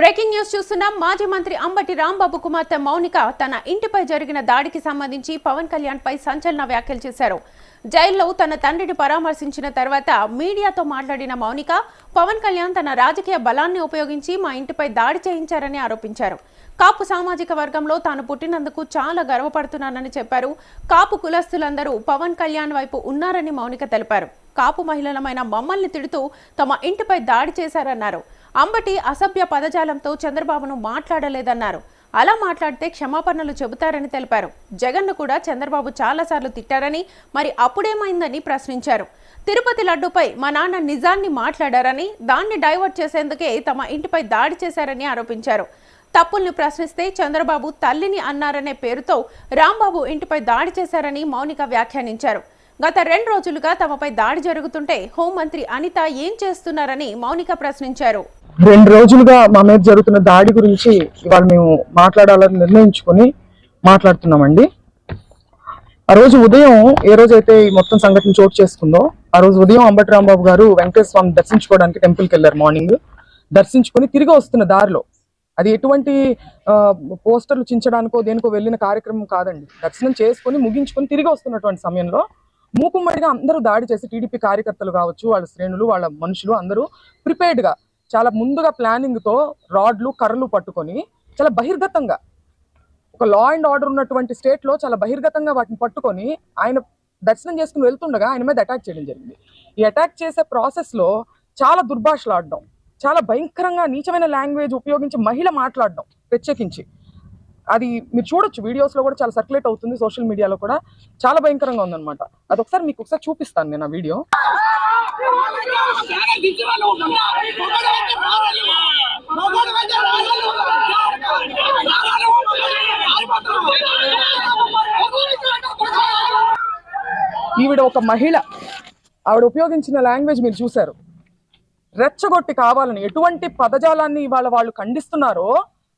Breaking news చూస్తున్నాం. మాజీ మంత్రి అంబటి రాంబాబు కుమార్తె మౌనిక తన ఇంటిపై జరిగిన దాడికి సంబంధించి పవన్ కళ్యాణ్ పై సంచలన వ్యాఖ్యలు చేశారు. జైల్లో తన తండ్రిని పరామర్శించిన తర్వాత మీడియాతో మాట్లాడిన మౌనిక, పవన్ కళ్యాణ్ తన రాజకీయ బలాన్ని ఉపయోగించి మా ఇంటిపై దాడి చేయించారని ఆరోపించారు. కాపు సామాజిక వర్గంలో తాను పుట్టినందుకు చాలా గర్వపడుతున్నానని చెప్పారు. కాపు కులస్తులందరూ పవన్ కళ్యాణ్ వైపు ఉన్నారని మౌనిక తెలిపారు. కాపు మహిళలమైన మమ్మల్ని తిడుతూ తమ ఇంటిపై దాడి చేశారన్నారు. అంబటి అసభ్య పదజాలంతో చంద్రబాబును మాట్లాడలేదన్నారు. అలా మాట్లాడితే క్షమాపణలు చెబుతారని తెలిపారు. జగన్ను కూడా చంద్రబాబు చాలాసార్లు తిట్టారని, మరి అప్పుడేమైందని ప్రశ్నించారు. తిరుపతి లడ్డూపై మా నాన్న నిజాన్ని మాట్లాడారని, దాన్ని డైవర్ట్ చేసేందుకే తమ ఇంటిపై దాడి చేశారని ఆరోపించారు. తప్పుల్ని ప్రశ్నిస్తే చంద్రబాబు తల్లిని అన్నారనే పేరుతో రాంబాబు ఇంటిపై దాడి చేశారని మౌనిక వ్యాఖ్యానించారు. గత 2 రోజులుగా తమపై దాడి జరుగుతుంటే హోంమంత్రి అనిత ఏం చేస్తున్నారని మౌనిక ప్రశ్నించారు. 2 రోజులుగా మా మీద జరుగుతున్న దాడి గురించి ఇవాళ మేము మాట్లాడాలని నిర్ణయించుకొని మాట్లాడుతున్నామండి. ఆ రోజు ఉదయం ఏ రోజైతే ఈ మొత్తం సంఘటన చోటు చేసుకుందో ఆ రోజు ఉదయం అంబటి రాంబాబు గారు వెంకటేశ్వర స్వామి దర్శించుకోవడానికి టెంపుల్కి వెళ్ళారు. మార్నింగ్ దర్శించుకొని తిరిగి వస్తున్న దారిలో, అది ఎటువంటి పోస్టర్లు చించడానికో దేనికో వెళ్ళిన కార్యక్రమం కాదండి. దర్శనం చేసుకొని ముగించుకొని తిరిగి వస్తున్నటువంటి సమయంలో మూకుమ్మడిగా అందరూ దాడి చేసి, టీడీపీ కార్యకర్తలు కావచ్చు, వాళ్ళ శ్రేణులు, వాళ్ళ మనుషులు అందరూ ప్రిపేర్డ్గా చాలా ముందుగా ప్లానింగ్తో రాడ్లు కర్రలు పట్టుకొని చాలా బహిర్గతంగా, ఒక లా అండ్ ఆర్డర్ ఉన్నటువంటి స్టేట్లో చాలా బహిర్గతంగా వాటిని పట్టుకొని ఆయన దర్శనం చేసుకుని వెళ్తుండగా ఆయన మీద అటాక్ చేయడం జరిగింది. ఈ అటాక్ చేసే ప్రాసెస్లో చాలా దుర్భాషలాడడం, చాలా భయంకరంగా నీచమైన లాంగ్వేజ్ ఉపయోగించి మహిళ మాట్లాడడం, ప్రత్యేకించి అది మీరు చూడొచ్చు, వీడియోస్లో కూడా చాలా సర్క్యులేట్ అవుతుంది, సోషల్ మీడియాలో కూడా చాలా భయంకరంగా ఉందన్నమాట. అది మీకు ఒకసారి చూపిస్తాను నేను ఆ వీడియో. ఈవిడ ఒక మహిళ, ఆవిడ ఉపయోగించిన లాంగ్వేజ్ మీరు చూశారు. రెచ్చగొట్టి కావాలని ఎటువంటి పదజాలాన్ని ఇవాళ వాళ్ళు ఖండిస్తున్నారో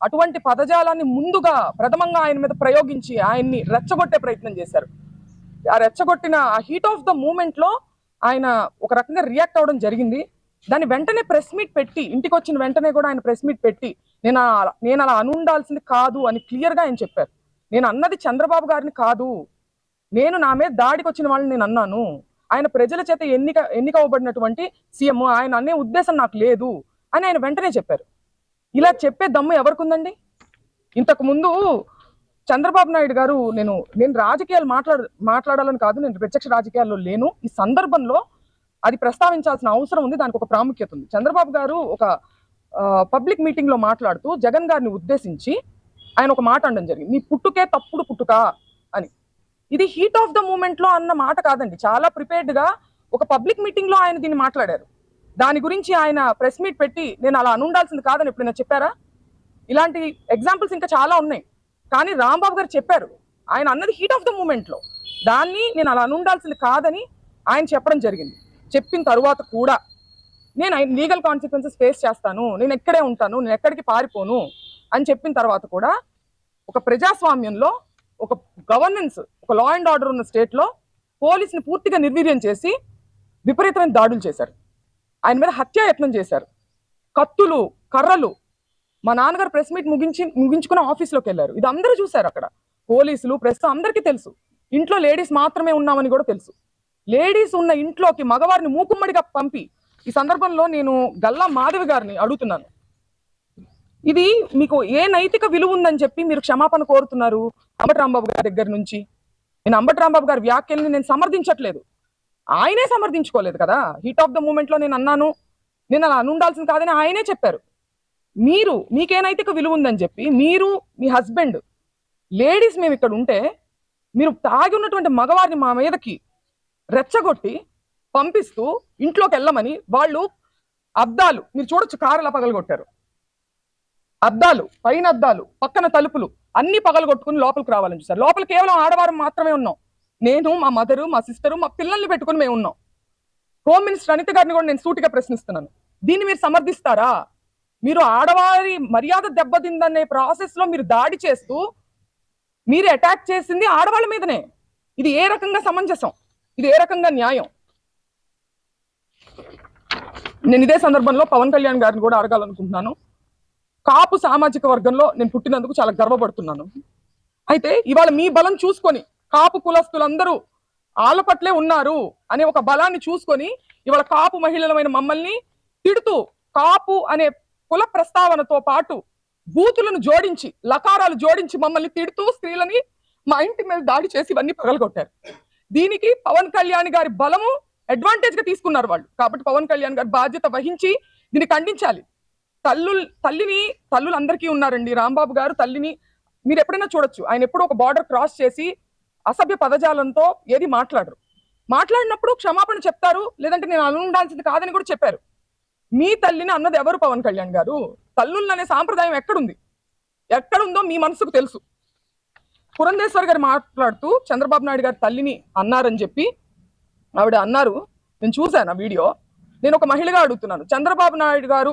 అటువంటి పదజాలాన్ని ముందుగా ప్రథమంగా ఆయన మీద ప్రయోగించి ఆయన్ని రెచ్చగొట్టే ప్రయత్నం చేశారు. ఆ రెచ్చగొట్టిన ఆ హీట్ ఆఫ్ ద మూమెంట్ లో ఆయన ఒక రకంగా రియాక్ట్ అవ్వడం జరిగింది. దాన్ని వెంటనే ప్రెస్ మీట్ పెట్టి, ఇంటికి వచ్చిన వెంటనే కూడా ఆయన ప్రెస్ మీట్ పెట్టి నేను అలా అనుండాల్సింది కాదు అని క్లియర్ గా ఆయన చెప్పారు. నేను అన్నది చంద్రబాబు గారిని కాదు, నేను నా మీద దాడికి వచ్చిన వాళ్ళని నేను అన్నాను. ఆయన ప్రజల చేత ఎన్నికవ్వబడినటువంటి సీఎం, ఆయన అనే ఉద్దేశం నాకు లేదు అని ఆయన వెంటనే చెప్పారు. ఇలా చెప్పే దమ్ము ఎవరికి ఉందండి? ఇంతకు ముందు చంద్రబాబు నాయుడు గారు, నేను రాజకీయాలు మాట్లాడాలని కాదు, నేను ప్రత్యక్ష రాజకీయాల్లో లేను, ఈ సందర్భంలో అది ప్రస్తావించాల్సిన అవసరం ఉంది, దానికి ఒక ప్రాముఖ్యత ఉంది. చంద్రబాబు గారు ఒక పబ్లిక్ మీటింగ్ లో మాట్లాడుతూ జగన్ గారిని ఉద్దేశించి ఆయన ఒక మాట అనడం జరిగింది, నీ పుట్టుకే తప్పుడు పుట్టుక అని. ఇది హీట్ ఆఫ్ ద మూమెంట్ లో అన్న మాట కాదండి, చాలా ప్రిపేర్డ్ గా ఒక పబ్లిక్ మీటింగ్ లో ఆయన దీన్ని మాట్లాడారు. దాని గురించి ఆయన ప్రెస్ మీట్ పెట్టి నేను అలా అనుండాల్సింది కాదని ఎప్పుడైనా చెప్పారా? ఇలాంటి ఎగ్జాంపుల్స్ ఇంకా చాలా ఉన్నాయి. కానీ రాంబాబు గారు చెప్పారు, ఆయన అన్నది హీట్ ఆఫ్ ద మూమెంట్ లో, దాన్ని నేను అలా అనుండాల్సింది కాదని ఆయన చెప్పడం జరిగింది. చెప్పిన తరువాత కూడా నేను లీగల్ కాన్సిక్వెన్సెస్ ఫేస్ చేస్తాను, నేను ఎక్కడే ఉంటాను, నేను ఎక్కడికి పారిపోను అని చెప్పిన తర్వాత కూడా ఒక ప్రజాస్వామ్యంలో, ఒక గవర్నెన్స్, ఒక లా అండ్ ఆర్డర్ ఉన్న స్టేట్లో పోలీసుని పూర్తిగా నిర్వీర్యం చేసి విపరీతమైన దాడులు చేశారు. ఆయన మీద హత్యాయత్నం చేశారు. కత్తులు, కర్రలు. మా నాన్నగారు ప్రెస్ మీట్ ముగించుకుని ఆఫీస్లోకి వెళ్ళారు. ఇది అందరూ చూశారు. అక్కడ పోలీసులు, ప్రెస్ అందరికీ తెలుసు. ఇంట్లో లేడీస్ మాత్రమే ఉన్నామని కూడా తెలుసు. లేడీస్ ఉన్న ఇంట్లోకి మగవారిని మూకుమ్మడిగా పంపి, ఈ సందర్భంలో నేను గల్లా మాధవి గారిని అడుగుతున్నాను, ఇది మీకు ఏ నైతిక విలువ ఉందని చెప్పి మీరు క్షమాపణ కోరుతున్నారు అంబటి రాంబాబు గారి దగ్గర నుంచి? నేను అంబటి రాంబాబు గారి వ్యాఖ్యల్ని నేను సమర్థించట్లేదు, ఆయనే సమర్థించుకోలేదు కదా. హీట్ ఆఫ్ ద మూమెంట్ లో నేను అన్నాను, నేను అలా అనుండాల్సింది కాదని ఆయనే చెప్పారు. మీకే నైతిక విలువ ఉందని చెప్పి మీరు, మీ హస్బెండ్, లేడీస్ మేము ఇక్కడ ఉంటే మీరు తాగి ఉన్నటువంటి మగవారిని మా మీదకి రెచ్చగొట్టి పంపిస్తూ ఇంట్లోకి వెళ్ళమని, వాళ్ళు అద్దాలు మీరు చూడొచ్చు, కారులా పగలగొట్టారు. అద్దాలు, పైన అద్దాలు, పక్కన తలుపులు అన్ని పగలగొట్టుకుని లోపలికి రావాలని చూసారు. లోపల కేవలం ఆడవారం మాత్రమే ఉన్నాం. నేను, మా మదరు, మా సిస్టరు, మా పిల్లల్ని పెట్టుకుని మేము ఉన్నాం. హోమ్ మినిస్టర్ అనిత గారిని కూడా నేను సూటిగా ప్రశ్నిస్తున్నాను, దీన్ని మీరు సమర్థిస్తారా? మీరు ఆడవారి మర్యాద దెబ్బతిందనే ప్రాసెస్ లో మీరు దాడి చేస్తూ మీరు అటాక్ చేసింది ఆడవాళ్ళ మీదనే. ఇది ఏ రకంగా సమంజసం? ఇది ఏ రకంగా న్యాయం? నేను ఇదే సందర్భంలో పవన్ కళ్యాణ్ గారిని కూడా అడగాలనుకుంటున్నాను. కాపు సామాజిక వర్గంలో నేను పుట్టినందుకు చాలా గర్వపడుతున్నాను. అయితే ఇవాళ మీ బలం చూసుకొని కాపు కులస్తులందరూ ఆళ్ళ పట్లే ఉన్నారు అనే ఒక బలాన్ని చూసుకొని ఇవాళ కాపు మహిళలమైన మమ్మల్ని తిడుతూ కాపు అనే కుల ప్రస్తావనతో పాటు బూతులను జోడించి లకారాలు జోడించి మమ్మల్ని తిడుతూ స్త్రీలని మా ఇంటి మీద దాడి చేసి ఇవన్నీ పగలగొట్టారు. దీనికి పవన్ కళ్యాణ్ గారి బలము అడ్వాంటేజ్ గా తీసుకున్నారు వాళ్ళు. కాబట్టి పవన్ కళ్యాణ్ గారి బాధ్యత వహించి దీన్ని ఖండించాలి. తల్లులు అందరికీ ఉన్నారండి. రాంబాబు గారు తల్లిని మీరు ఎప్పుడైనా చూడొచ్చు. ఆయన ఎప్పుడు ఒక బార్డర్ క్రాస్ చేసి అసభ్య పదజాలంతో ఏది మాట్లాడినప్పుడు క్షమాపణ చెప్తారు, లేదంటే నేను అను ఉండాల్సింది కాదని కూడా చెప్పారు. మీ తల్లిని అన్నది ఎవరు? పవన్ కళ్యాణ్ గారు. తల్లులు అనే సాంప్రదాయం ఎక్కడుందో మీ మనసుకు తెలుసు. పురంధేశ్వర్ గారు మాట్లాడుతూ చంద్రబాబు నాయుడు గారి తల్లిని అన్నారని చెప్పి ఆవిడ అన్నారు. నేను చూశాను ఆ వీడియో. నేను ఒక మహిళగా అడుగుతున్నాను, చంద్రబాబు నాయుడు గారు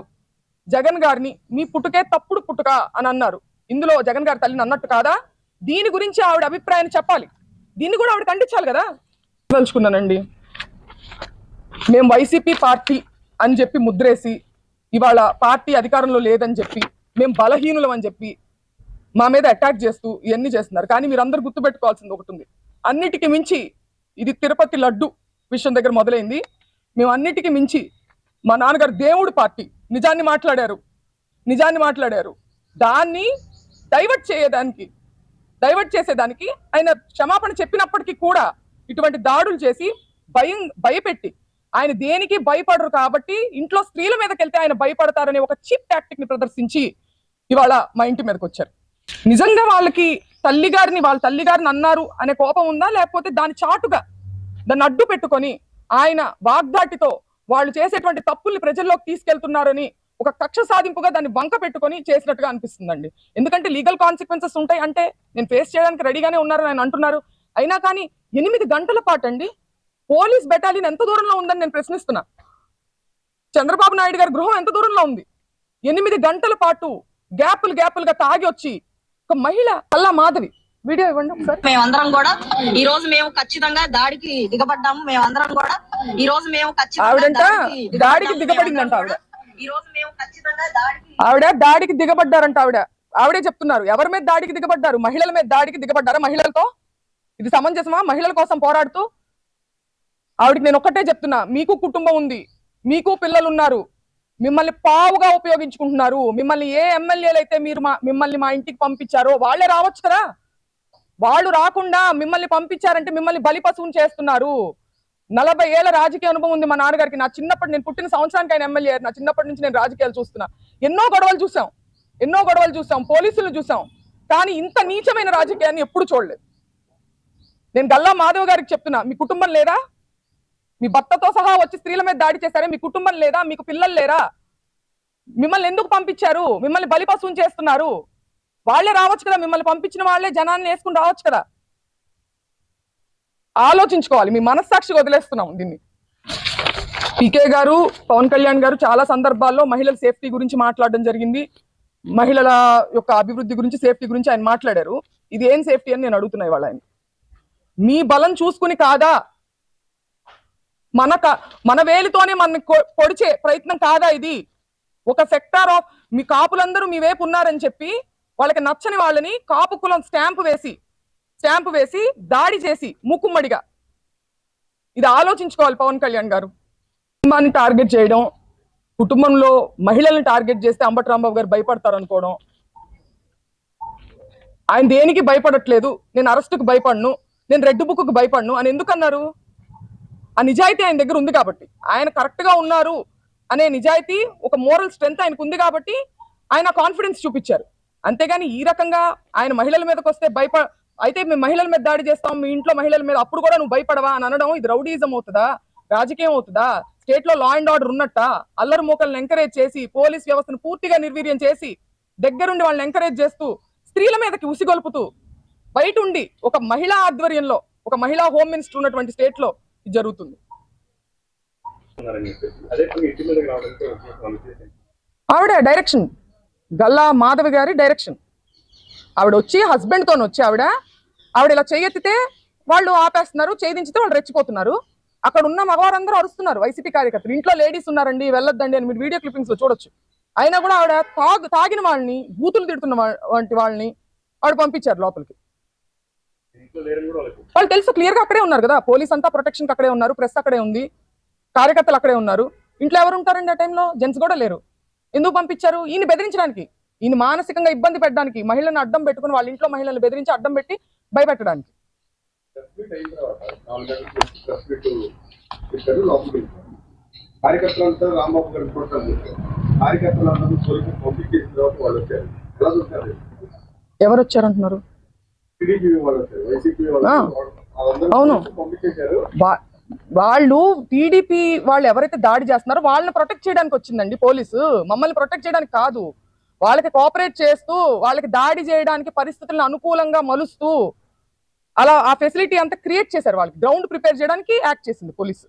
జగన్ గారిని మీ పుట్టుకే తప్పుడు పుట్టుక అని అన్నారు. ఇందులో జగన్ గారి తల్లిని అన్నట్టు కాదా? దీని గురించి ఆవిడ అభిప్రాయాన్ని చెప్పాలి. దీన్ని కూడా ఆవిడ ఖండించాలి కదా. తలుచుకున్నానండి, మేము వైసీపీ పార్టీ అని చెప్పి ముద్రేసి ఇవాళ పార్టీ అధికారంలో లేదని చెప్పి మేము బలహీనులం అని చెప్పి మా మీద అటాక్ చేస్తూ ఇవన్నీ చేస్తున్నారు. కానీ మీరు అందరూ గుర్తుపెట్టుకోవాల్సింది ఒకటి ఉంది. అన్నిటికీ మించి ఇది తిరుపతి లడ్డు విషయం దగ్గర మొదలైంది. మేము అన్నిటికీ మించి మా నాన్నగారు దేవుడు పార్టీ నిజాన్ని మాట్లాడారు. దాన్ని డైవర్ట్ చేసేదానికి ఆయన క్షమాపణ చెప్పినప్పటికీ కూడా ఇటువంటి దాడులు చేసి భయపెట్టి ఆయన దేనికి భయపడరు కాబట్టి ఇంట్లో స్త్రీల మీదకి వెళ్తే ఆయన భయపడతారనే ఒక చీప్ టాక్టిక్ ని ప్రదర్శించి ఇవాళ మా ఇంటి మీదకి వచ్చారు. నిజంగా వాళ్ళ తల్లిగారిని అన్నారు అనే కోపం ఉందా, లేకపోతే దాని చాటుగా దాన్ని అడ్డు పెట్టుకొని ఆయన వాగ్దాటితో వాళ్ళు చేసేటువంటి తప్పుల్ని ప్రజల్లోకి తీసుకెళ్తున్నారని ఒక కక్ష సాధింపుగా దాన్ని వంక పెట్టుకొని చేసినట్టుగా అనిపిస్తుందండి. ఎందుకంటే లీగల్ కాన్సిక్వెన్సెస్ ఉంటాయి అంటే నేను ఫేస్ చేయడానికి రెడీగానే ఉన్నారని ఆయన అంటున్నారు. అయినా కానీ 8 గంటల పాటు అండి పోలీస్ బెటాలియన్ ఎంత దూరంలో ఉందని నేను ప్రశ్నిస్తున్నా. చంద్రబాబు నాయుడు గారి గృహం ఎంత దూరంలో ఉంది? 8 గంటల పాటు గ్యాపులుగా తాగి వచ్చి ఒక మహిళ అల్లా మాధవి వీడియో ఇవ్వండి ఒకసారి. మేమందరం కూడా ఈ రోజు మేము ఖచ్చితంగా దాడికి దిగబడ్డాము. మేమందరం కూడా ఈ రోజు మేము ఆవిడంట దాడికి దిగబడిందంట. ఆవిడ దాడికి దిగబడ్డారంట. ఆవిడే చెప్తున్నారు. ఎవరి మీద దాడికి దిగబడ్డారు? మహిళల మీద దాడికి దిగబడ్డారా? మహిళలతో ఇది సమంజసమా? మహిళల కోసం పోరాడుతూ ఆవిడకి నేను ఒక్కటే చెప్తున్నా, మీకు కుటుంబం ఉంది, మీకు పిల్లలు ఉన్నారు, మిమ్మల్ని పావుగా ఉపయోగించుకుంటున్నారు. మిమ్మల్ని ఏ ఎమ్మెల్యేలు అయితే మిమ్మల్ని మా ఇంటికి పంపించారో వాళ్ళే రావచ్చు కదా. వాళ్ళు రాకుండా మిమ్మల్ని పంపించారంటే మిమ్మల్ని బలిపశువుని చేస్తున్నారు. 40 ఏళ్ల రాజకీయ అనుభవం ఉంది మా నాన్నగారికి. నేను పుట్టిన సంవత్సరానికి ఆయన ఎమ్మెల్యే. నా చిన్నప్పటి నుంచి నేను రాజకీయాలు చూస్తున్నా. ఎన్నో గొడవలు చూసాం, పోలీసులు చూసాం. కానీ ఇంత నీచమైన రాజకీయాన్ని ఎప్పుడు చూడలేదు. నేను గల్లా మాధవ్ గారికి చెప్తున్నా, మీ కుటుంబం లేదా? మీ భర్తతో సహా వచ్చి స్త్రీల మీద దాడి చేశారే, మీ కుటుంబం లేదా? మీకు పిల్లలు లేరా? మిమ్మల్ని ఎందుకు పంపించారు? మిమ్మల్ని బలిపశువుని చేస్తున్నారు. వాళ్ళే రావచ్చు కదా, మిమ్మల్ని పంపించిన వాళ్ళే జనాన్ని వేసుకుని రావచ్చు కదా. ఆలోచించుకోవాలి. మీ మనస్సాక్షిగా వదిలేస్తున్నాం దీన్ని. పీకే గారు, పవన్ కళ్యాణ్ గారు చాలా సందర్భాల్లో మహిళల సేఫ్టీ గురించి మాట్లాడడం జరిగింది. మహిళల యొక్క అభివృద్ధి గురించి, సేఫ్టీ గురించి ఆయన మాట్లాడారు. ఇది ఏం సేఫ్టీ అని నేను అడుగుతున్నా ఇవాళ ఆయన. మీ బలం చూసుకుని కాదా? మన వేలితోనే మన పొడిచే ప్రయత్నం కాదా ఇది? ఒక సెక్టార్ ఆఫ్ మీ కాపులందరూ మీ వైపు ఉన్నారని చెప్పి వాళ్ళకి నచ్చని వాళ్ళని కాపు కులం స్టాంపు వేసి దాడి చేసి మూకుమ్మడిగా. ఇది ఆలోచించుకోవాలి పవన్ కళ్యాణ్ గారు. కుటుంబాన్ని టార్గెట్ చేయడం, కుటుంబంలో మహిళల్ని టార్గెట్ చేస్తే అంబటి రాంబాబు గారు భయపడతారు అనుకోవడం. ఆయన దేనికి భయపడట్లేదు. నేను అరెస్టుకు భయపడను, నేను రెడ్ బుక్కు భయపడను అని ఎందుకన్నారు? ఆ నిజాయితీ ఆయన దగ్గర ఉంది కాబట్టి, ఆయన కరెక్ట్ గా ఉన్నారు అనే నిజాయితీ, ఒక మోరల్ స్ట్రెంగ్త్ ఆయనకు ఉంది కాబట్టి ఆయన కాన్ఫిడెన్స్ చూపించారు. అంతేగాని ఈ రకంగా ఆయన మహిళల మీదకి వస్తే అయితే మేము మహిళల మీద దాడి చేస్తాం, మీ ఇంట్లో మహిళల మీద, అప్పుడు కూడా నువ్వు భయపడవా అని అనడం, ఇది రౌడీజం అవుతుందా? రాజకీయం అవుతుందా? స్టేట్ లో లా అండ్ ఆర్డర్ ఉన్నట్ట అల్లరి మూకలను ఎంకరేజ్ చేసి, పోలీస్ వ్యవస్థను పూర్తిగా నిర్వీర్యం చేసి, దగ్గరుండి వాళ్ళని ఎంకరేజ్ చేస్తూ, స్త్రీల మీదకి ఉసిగొల్పుతూ, బయట ఉండి ఒక మహిళా ఆధ్వర్యంలో, ఒక మహిళా హోమ్ మినిస్టర్ ఉన్నటువంటి స్టేట్ లో ఇది జరుగుతుంది. ఆవిడ డైరెక్షన్, గల్లా మాధవి గారి డైరెక్షన్. ఆవిడ వచ్చి హస్బెండ్ తోని వచ్చి ఆవిడ ఇలా చేయెత్తితే వాళ్ళు ఆపేస్తున్నారు, చేయించితే వాళ్ళు రెచ్చిపోతున్నారు. అక్కడ ఉన్న మగవారందరూ అరుస్తున్నారు, వైసీపీ కార్యకర్తలు. ఇంట్లో లేడీస్ ఉన్నారండి, వెళ్ళొద్దండి అని మీరు వీడియో క్లిప్పింగ్స్ లో చూడొచ్చు. అయినా కూడా ఆవిడ తాగిన వాళ్ళని, బూతులు తిడుతున్న వంటి వాళ్ళని ఆవిడ పంపించారు లోపలికి. వాళ్ళు తెలుసు, క్లియర్ గా అక్కడే ఉన్నారు కదా, పోలీస్ అంతా ప్రొటెక్షన్ అక్కడే ఉన్నారు, ప్రెస్ అక్కడే ఉంది, కార్యకర్తలు అక్కడే ఉన్నారు. ఇంట్లో ఎవరు ఉంటారండి ఆ టైంలో? జెంట్స్ కూడా లేరు. ఎందుకు పంపించారు? ఈయన బెదిరించడానికి, ఈయన మానసికంగా ఇబ్బంది పెట్టడానికి, మహిళలను అడ్డం పెట్టుకుని వాళ్ళ ఇంట్లో మహిళలను బెదిరించి అడ్డం పెట్టి భయపెట్టడానికి. కార్యకర్తలంతా రాంబాబు గారిని కొట్టారు. కార్యకర్తలందరూ పోలీసులు పంపించేసిన తర్వాత వాళ్ళు వచ్చారు. ఎలా చూస్తారు? ఎవరు వచ్చారంటున్నారు? టీడీపీ వాళ్ళు వచ్చారు, వైసీపీ వాళ్ళు అవును, పంపించేశారు. వాళ్ళు టీడీపీ వాళ్ళు ఎవరైతే దాడి చేస్తున్నారో వాళ్ళని ప్రొటెక్ట్ చేయడానికి వచ్చిందండి పోలీసు, మమ్మల్ని ప్రొటెక్ట్ చేయడానికి కాదు. వాళ్ళకి కోఆపరేట్ చేస్తూ, వాళ్ళకి దాడి చేయడానికి పరిస్థితులను అనుకూలంగా మలుస్తూ అలా ఆ ఫెసిలిటీ అంతా క్రియేట్ చేశారు. వాళ్ళకి గ్రౌండ్ ప్రిపేర్ చేయడానికి యాక్ట్ చేసింది పోలీసు.